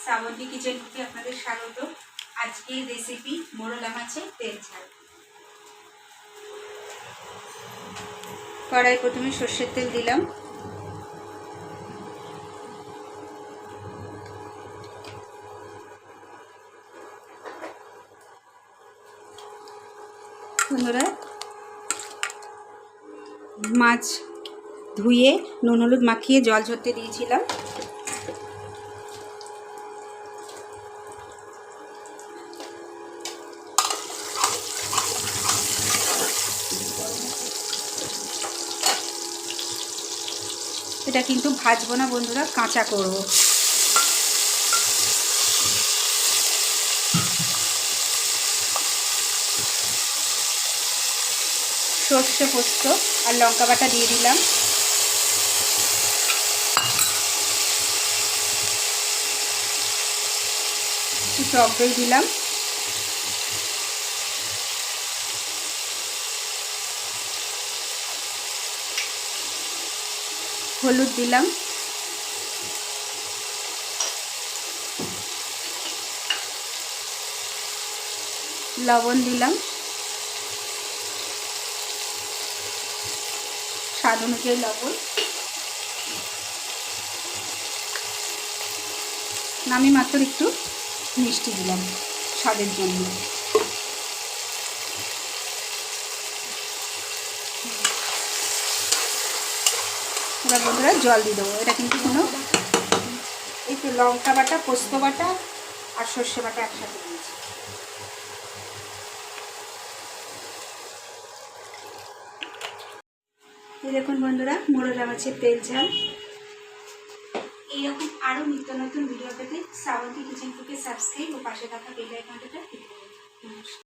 Srabanti kitchen কুকে আপনাদের স্বাগত। আজকের রেসিপি মোরলা মাছের তেল ঝাল। কড়াই প্রথমে সর্ষের তেল দিলাম, বন্ধুরা মাছ ধুয়ে নুন হলুদ মাখিয়ে জল ঝরতে দিয়েছিলাম। এটা কিন্তু ভাজবো না বন্ধুরা, কাঁচা করব। সর্ষে পোস্ত আর লঙ্কা বাটা দিয়ে দিলাম, একটু টক দই দিলাম, হলুদ দিলাম, লবণ দিলাম, স্বাদ অনুযায়ী লবণ, আমি মাত্র একটু মিষ্টি দিলাম স্বাদের জন্য। এবার বন্ধুরা জল দিয়ে দেবো। এটা কিন্তু কোনো একটু লঙ্কা বাটা, পোস্ত বাটা আর সর্ষে বাটা একসাথে দিয়েছি। এই দেখুন বন্ধুরা মোরলা মাছের তেল ঝাল। এইরকম আরও নিত্য নতুন ভিডিও পেতে শ্রাবন্তী কিচেন কুকে সাবস্ক্রাইব ও পাশে থাকা বেল আইকনটা ক্লিক করুন।